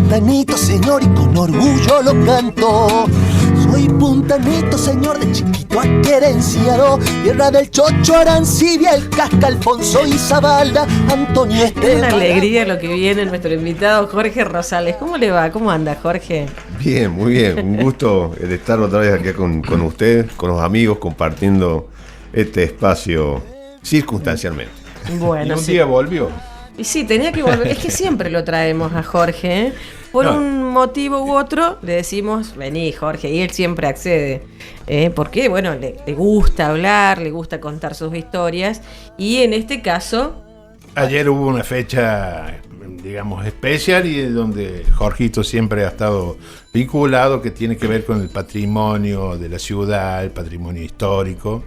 puntanito, señor, y con orgullo lo canto. Soy puntanito, señor, de chiquito aquerenciado, tierra del Chocho, Arancibia, el Casca, Alfonso y Zabalda, Antonio Esteban. Es una alegría lo que viene nuestro invitado Jorge Rosales. ¿Cómo le va? ¿Cómo anda, Jorge? Bien, muy bien. Un gusto el estar otra vez aquí con usted, con los amigos, compartiendo este espacio circunstancialmente. Bueno, y un día volvió. Y sí, tenía que volver. Es que siempre lo traemos a Jorge, ¿eh? Por un motivo u otro le decimos, vení, Jorge, y él siempre accede. Porque, bueno, le gusta hablar, le gusta contar sus historias. Y en este caso... Ayer hubo una fecha, digamos, especial y donde Jorgito siempre ha estado vinculado, que tiene que ver con el patrimonio de la ciudad, el patrimonio histórico.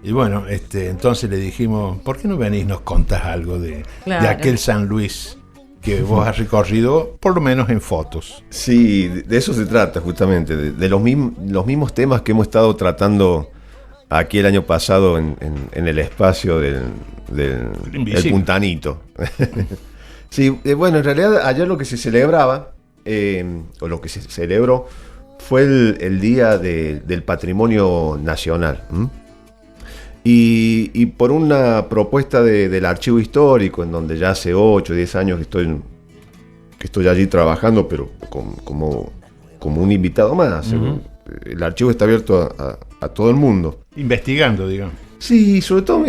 Y bueno, entonces le dijimos, ¿por qué no venís y nos contás algo de aquel San Luis que vos has recorrido, por lo menos en fotos? Sí, de eso se trata justamente, de los mismos temas que hemos estado tratando aquí el año pasado en el espacio del puntanito. Sí, bueno, en realidad ayer lo que se celebraba, o lo que se celebró, fue el Día del Patrimonio Nacional. Y por una propuesta del Archivo Histórico, en donde ya hace 8 o 10 años que estoy allí trabajando, pero como un invitado más. Uh-huh. El archivo está abierto a todo el mundo. Investigando, digamos. Sí, sobre todo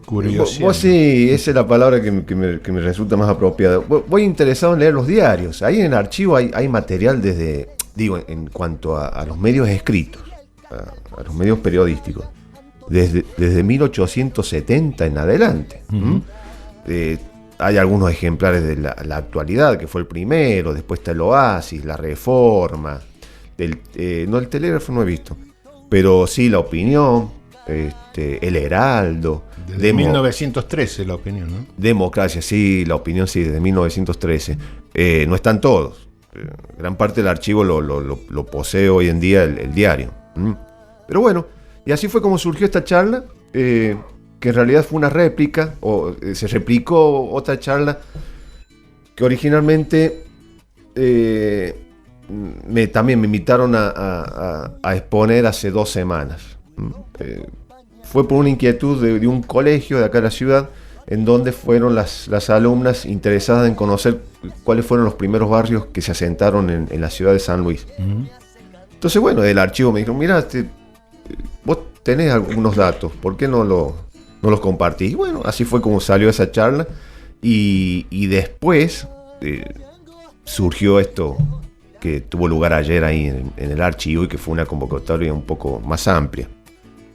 curiosidad. Sí, esa es la palabra que me resulta más apropiada. Voy interesado en leer los diarios. Ahí en el archivo hay material en cuanto a los medios escritos, a los medios periodísticos, desde 1870 en adelante. Uh-huh. Hay algunos ejemplares de la actualidad, que fue el primero, después está el Oasis, la Reforma, el Telégrafo no he visto, pero sí La Opinión, el Heraldo. Desde 1913 La Opinión, ¿no? Democracia, sí, La Opinión sí, desde 1913. No están todos. Gran parte del archivo lo posee hoy en día el diario. Pero bueno, y así fue como surgió esta charla, que en realidad fue una réplica, o se replicó otra charla que originalmente también me invitaron a exponer hace 2 semanas. Fue por una inquietud de un colegio de acá de la ciudad, en donde fueron las alumnas interesadas en conocer cuáles fueron los primeros barrios que se asentaron en la ciudad de San Luis. Uh-huh. Entonces, bueno, del archivo me dijeron, mira, vos tenés algunos datos, ¿por qué no los compartís? Y bueno, así fue como salió esa charla, y después surgió esto que tuvo lugar ayer ahí en el archivo, y que fue una convocatoria un poco más amplia.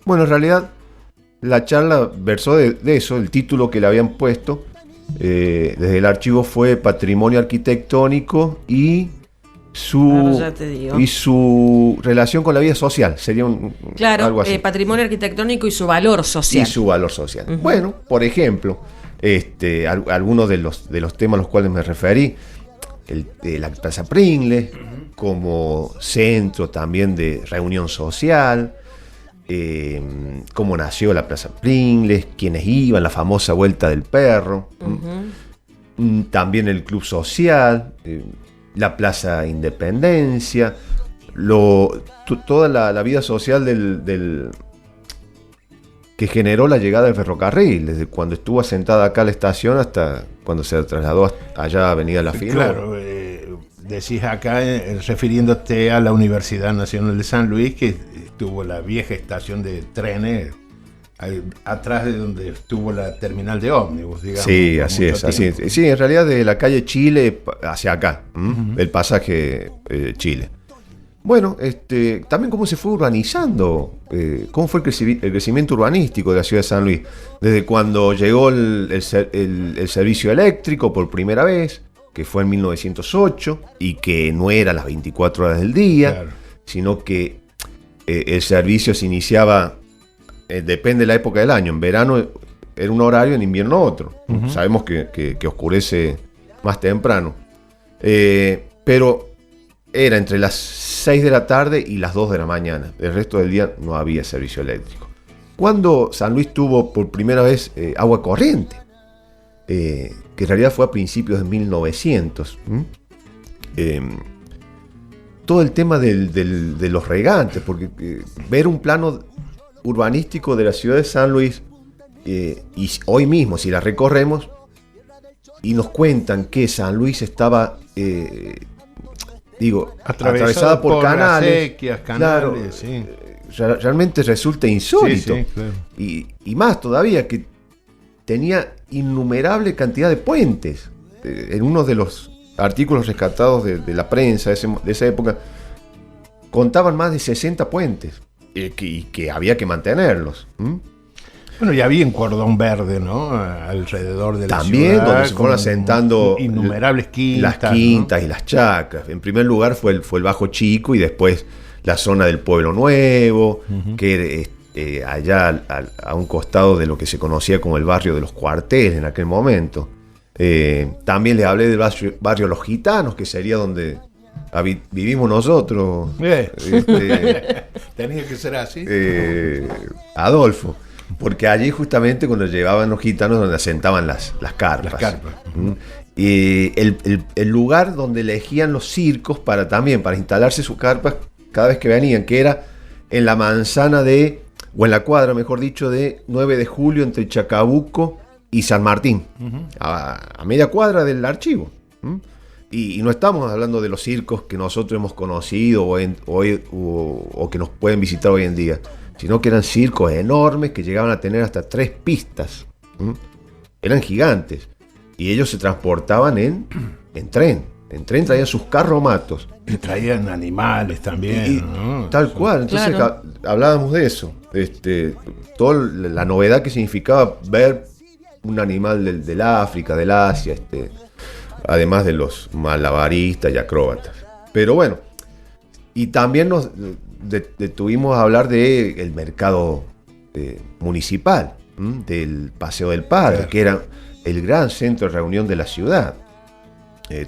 Bueno, en realidad la charla versó de eso. El título que le habían puesto desde el archivo fue Patrimonio Arquitectónico y su relación con la vida social. Sería algo así. Patrimonio arquitectónico y su valor social. Uh-huh. Bueno, por ejemplo, algunos de los temas a los cuales me referí, la Plaza Pringles, uh-huh, como centro también de reunión social, cómo nació la Plaza Pringles, quiénes iban, la famosa Vuelta del Perro, uh-huh, también el Club Social, la Plaza Independencia, toda la vida social que generó la llegada del ferrocarril, desde cuando estuvo asentada acá la estación hasta cuando se trasladó allá a Avenida La Firma. Claro, decís acá, refiriéndote a la Universidad Nacional de San Luis, que tuvo la vieja estación de trenes atrás de donde estuvo la terminal de ómnibus, digamos. Sí, así es. Sí, en realidad de la calle Chile hacia acá, uh-huh, el pasaje Chile. Bueno, también cómo se fue urbanizando, cómo fue el crecimiento urbanístico de la ciudad de San Luis, desde cuando llegó el servicio eléctrico por primera vez, que fue en 1908, y que no era las 24 horas del día, claro, sino que el servicio se iniciaba, depende de la época del año. En verano era un horario, en invierno otro. Uh-huh. Sabemos que oscurece más temprano. Pero era entre las 6 de la tarde y las 2 de la mañana. El resto del día no había servicio eléctrico. Cuando San Luis tuvo por primera vez agua corriente, que en realidad fue a principios de 1900. Todo el tema de los regantes, porque ver un plano urbanístico de la ciudad de San Luis, y hoy mismo, si la recorremos, y nos cuentan que San Luis estaba, atravesada por canales, acequias, claro, sí. Realmente resulta insólito. Sí, claro. Y más todavía, que tenía innumerable cantidad de puentes. En uno de los artículos rescatados de la prensa de esa época, contaban más de 60 puentes, y que había que mantenerlos. Bueno, y había un cordón verde, ¿no? Alrededor de la también, ciudad. donde se fueron asentando innumerables quintas. Las quintas, ¿no? Y las chacras. En primer lugar fue el Bajo Chico, y después la zona del Pueblo Nuevo, que allá a un costado de lo que se conocía como el barrio de los Cuarteles en aquel momento. También les hablé del barrio Los Gitanos, que sería donde vivimos nosotros. Tenía que ser así. Adolfo. Porque allí justamente cuando llevaban los gitanos, donde asentaban las carpas. Las carpas. Y el lugar donde elegían los circos para instalarse sus carpas cada vez que venían, que era en la manzana o en la cuadra, mejor dicho, de 9 de julio entre Chacabuco y San Martín, a media cuadra del archivo. Y no estamos hablando de los circos que nosotros hemos conocido o que nos pueden visitar hoy en día, sino que eran circos enormes que llegaban a tener hasta 3 pistas. Eran gigantes. Y ellos se transportaban en tren. En tren traían sus carromatos. Y traían animales también, ¿no? Tal cual. Entonces claro, hablábamos de eso. Toda la novedad que significaba ver un animal del África, del Asia, además de los malabaristas y acróbatas. Pero bueno, y también nos detuvimos a hablar del mercado municipal, del Paseo del Padre, claro, que era el gran centro de reunión de la ciudad.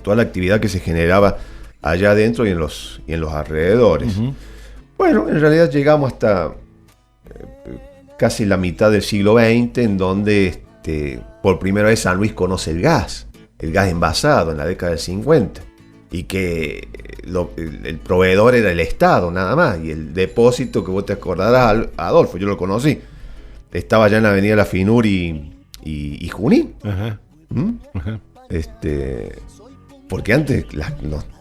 Toda la actividad que se generaba allá adentro y en los alrededores. Bueno, en realidad llegamos hasta casi la mitad del siglo XX, en donde por primera vez San Luis conoce el gas envasado en la década del 50, y que el proveedor era el Estado nada más, y el depósito, que vos te acordarás, Adolfo, yo lo conocí, estaba allá en la avenida La Finur y Junín. Porque antes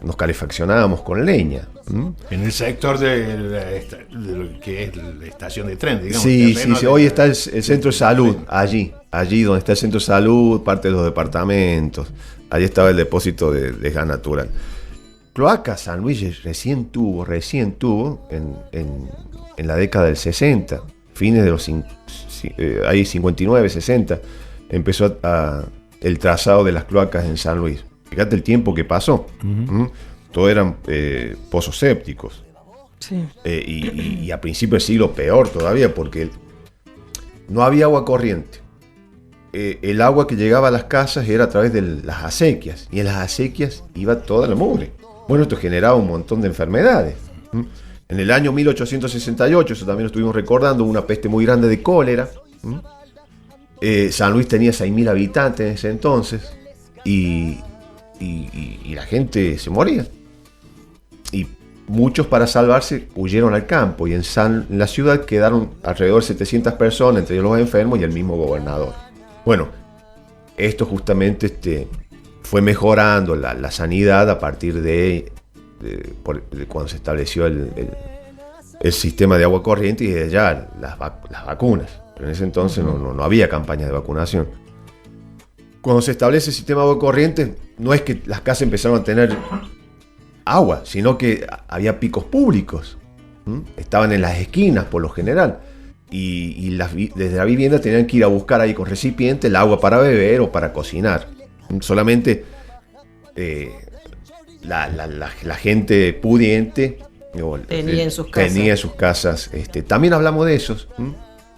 nos calefaccionábamos con leña. En el sector de lo que es la estación de tren, digamos. Sí. Hoy está el centro de salud, allí donde está el centro de salud, parte de los departamentos. Allí estaba el depósito de gas natural. Cloaca San Luis recién tuvo en la década del 60, fines de los 59, 60, empezó el trazado de las cloacas en San Luis. Fíjate el tiempo que pasó. Todo eran pozos sépticos. Sí. Y a principios del siglo peor todavía, porque no había agua corriente. El agua que llegaba a las casas era a través de las acequias, y en las acequias iba toda la mugre. Bueno, esto generaba un montón de enfermedades. En el año 1868, eso también lo estuvimos recordando, hubo una peste muy grande de cólera. San Luis tenía 6.000 habitantes en ese entonces, y la gente se moría. Y muchos, para salvarse, huyeron al campo, y en la ciudad quedaron alrededor de 700 personas, entre ellos los enfermos y el mismo gobernador. Bueno, esto justamente fue mejorando la sanidad a partir de cuando se estableció el sistema de agua corriente, y de allá las vacunas. Pero en ese entonces no había campañas de vacunación. Cuando se establece el sistema de agua corriente, no es que las casas empezaron a tener agua, sino que había picos públicos. Estaban en las esquinas por lo general. Y desde la vivienda tenían que ir a buscar ahí con recipiente el agua para beber o para cocinar. Solamente la gente pudiente tenía en sus casas. Tenía en sus casas. También hablamos de esos.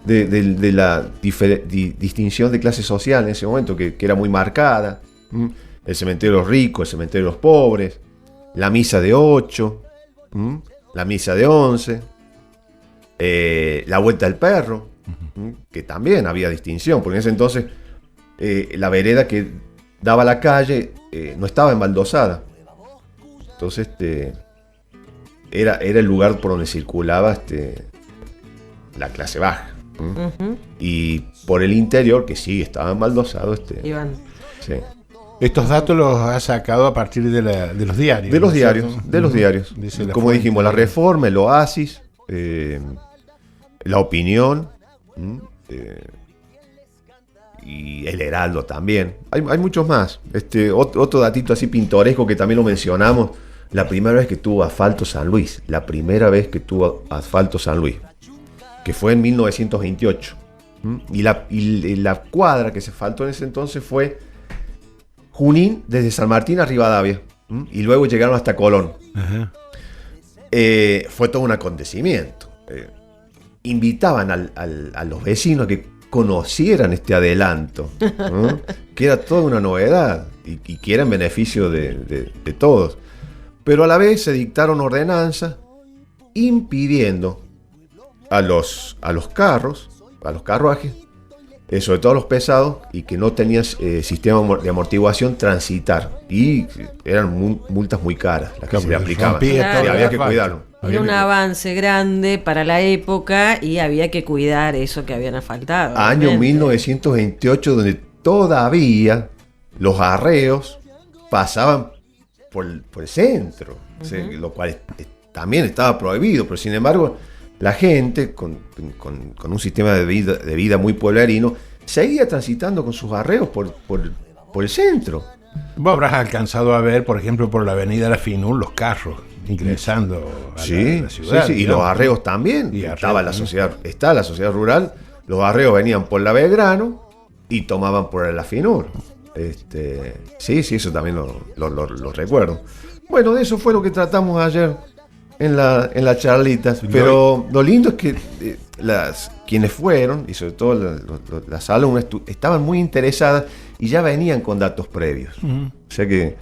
De la distinción de clase social en ese momento, que era muy marcada. El cementerio de los ricos, el cementerio de los pobres, la misa de 8, la misa de 11, la vuelta del perro, que también había distinción, porque en ese entonces la vereda que daba a la calle no estaba embaldosada. Entonces era el lugar por donde circulaba la clase baja. Ujú. Y por el interior, que sí estaba embaldosado. Iban. Sí. Estos datos los ha sacado a partir de los diarios. De los ¿no es diarios, cierto? de los Ujú. diarios. Dice la Como fuente. dijimos, la Reforma, el Oasis, La Opinión, y el Heraldo también. Hay muchos más. Otro datito así pintoresco que también lo mencionamos. La primera vez que tuvo asfalto San Luis. La primera vez que tuvo asfalto San Luis. Que fue en 1928. Y la cuadra que se asfaltó en ese entonces fue Junín desde San Martín a Rivadavia. Y luego llegaron hasta Colón. Ajá. Fue todo un acontecimiento. Invitaban a los vecinos a que conocieran este adelanto, ¿no? Que era toda una novedad y que era en beneficio de todos. Pero a la vez se dictaron ordenanzas impidiendo a los carruajes, sobre todo a los pesados y que no tenían sistema de amortiguación, transitar. Y eran multas muy caras las que se le aplicaban. rompía Claro. Sí, todo había el que asfalto. cuidarlo. Era un avance grande para la época y había que cuidar eso que habían asfaltado. Año obviamente. 1928, donde todavía los arreos pasaban por el centro, o sea, lo cual también estaba prohibido, pero sin embargo la gente con un sistema de vida muy pueblerino seguía transitando con sus arreos por el centro. Vos habrás alcanzado a ver, por ejemplo, por la avenida La Finul, los carros ingresando a Sí, la ciudad. sí, y digamos. los arreos también. Y arreos Estaba también. está la sociedad rural, los arreos venían por la Belgrano y tomaban por la Finur. Sí, eso también lo recuerdo. Bueno, de eso fue lo que tratamos ayer en la charlita. Pero lo lindo es que quienes fueron, y sobre todo las alumnas, estaban muy interesadas y ya venían con datos previos. Ujú. O sea que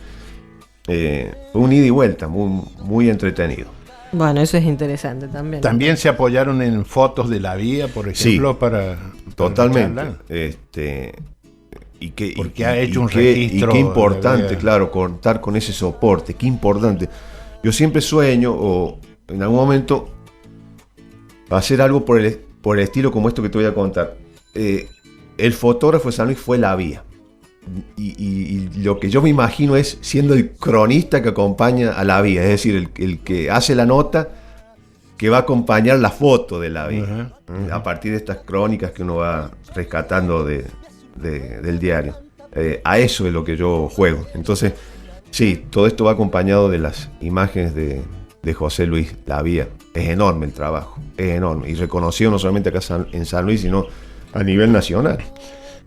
fue un ida y vuelta, muy, muy entretenido. Bueno, eso es interesante también. También se apoyaron en fotos de la vía, por ejemplo, para Totalmente. charlar. Porque ha hecho un registro y qué importante, de- claro, contar con ese soporte, qué importante. Yo siempre sueño, o en algún momento, hacer algo por el estilo como esto que te voy a contar. El fotógrafo de San Luis fue la vía. Y lo que yo me imagino es siendo el cronista que acompaña a la vía, es decir, el que hace la nota que va a acompañar la foto de la vía. Ajá, A partir de estas crónicas que uno va rescatando del diario. A eso es lo que yo juego. Entonces, sí, todo esto va acompañado de las imágenes de José Luis Lavía. Es enorme el trabajo, es enorme. Y reconocido no solamente acá en San Luis, sino a nivel nacional.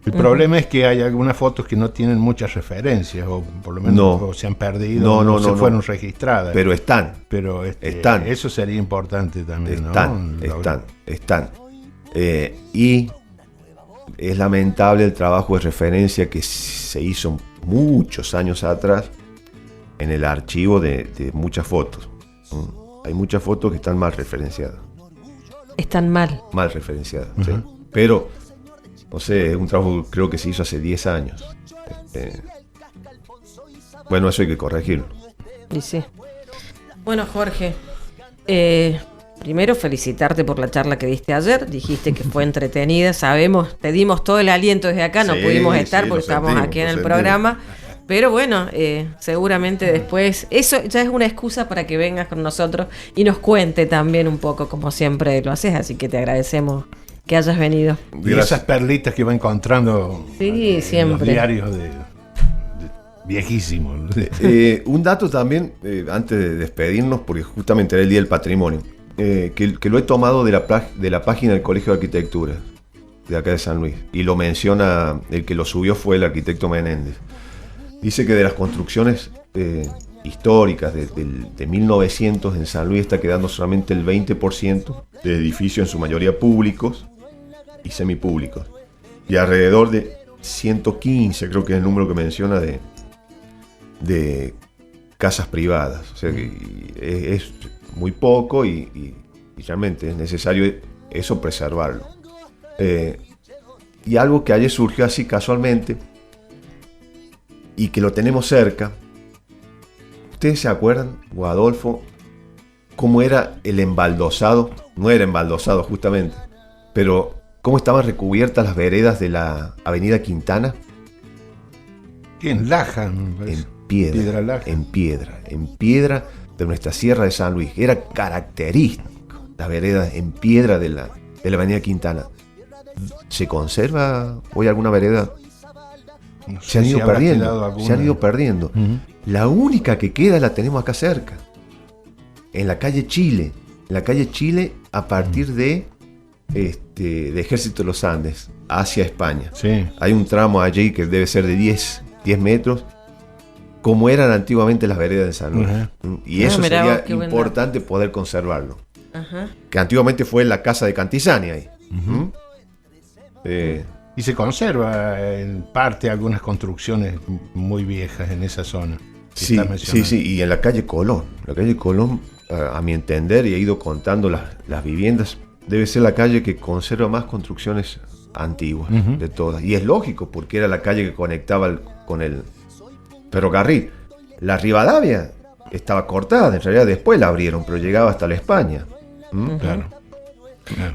El problema es que hay algunas fotos que no tienen muchas referencias, o por lo menos No. o se han perdido, No, se no. fueron registradas. Pero están, Pero están. eso sería importante también, están. ¿no? Y es lamentable el trabajo de referencia que se hizo muchos años atrás en el archivo de muchas fotos. Hay muchas fotos que están mal referenciadas. Están mal. Mal referenciadas, ¿sí? Pero, no sé, es un trabajo que creo que se hizo hace 10 años. Bueno, eso hay que corregirlo. Y sí. Bueno, Jorge, primero felicitarte por la charla que diste ayer. Dijiste que fue entretenida. Sabemos, te dimos todo el aliento desde acá. No Sí, pudimos estar sí, porque lo estábamos sentimos, aquí en lo el sentimos. programa. Pero bueno, seguramente después, eso ya es una excusa para que vengas con nosotros y nos cuente también un poco como siempre lo haces. Así que te agradecemos que hayas venido. Y Gracias. esas perlitas que va encontrando Sí, en siempre. los diarios viejísimos. Un dato también, antes de despedirnos, porque justamente era el Día del Patrimonio, que lo he tomado de la página del Colegio de Arquitectura de acá de San Luis, y lo menciona, el que lo subió fue el arquitecto Menéndez. Dice que de las construcciones históricas de 1900 en San Luis está quedando solamente el 20% de edificios, en su mayoría públicos y semipúblicos, y alrededor de 115, creo que es el número que menciona, de casas privadas. O sea que es muy poco y realmente es necesario eso preservarlo. Y algo que ayer surgió así casualmente y que lo tenemos cerca. ¿Ustedes se acuerdan, Adolfo, cómo era el embaldosado? No era embaldosado justamente, pero cómo estaban recubiertas las veredas de la avenida Quintana. En Laja, me parece. En piedra, Piedra Laja. en piedra de nuestra Sierra de San Luis. Era característico las veredas en piedra de la avenida Quintana. ¿Se conserva hoy alguna vereda? No sé Se han si ido habrá quedado perdiendo, alguna. se han ido perdiendo. Ujú. La única que queda la tenemos acá cerca, en la calle Chile. En la calle Chile, a partir de Ejército de los Andes, hacia España. Sí. Hay un tramo allí que debe ser de 10 metros, como eran antiguamente las veredas de San Luis. Ujú. Y eso mirá sería vos, qué buen importante poder conservarlo. Ajá. Que antiguamente fue la casa de Cantizani ahí. Ujú. Y se conserva en parte algunas construcciones muy viejas en esa zona. que Sí, estás mencionando. sí, y en la calle Colón. La calle Colón, a mi entender, y he ido contando las viviendas, debe ser la calle que conserva más construcciones antiguas Ujú. de todas. Y es lógico, porque era la calle que conectaba con el ferrocarril. La Rivadavia estaba cortada, en realidad después la abrieron, pero llegaba hasta la España. ¿Mm? Claro. Claro.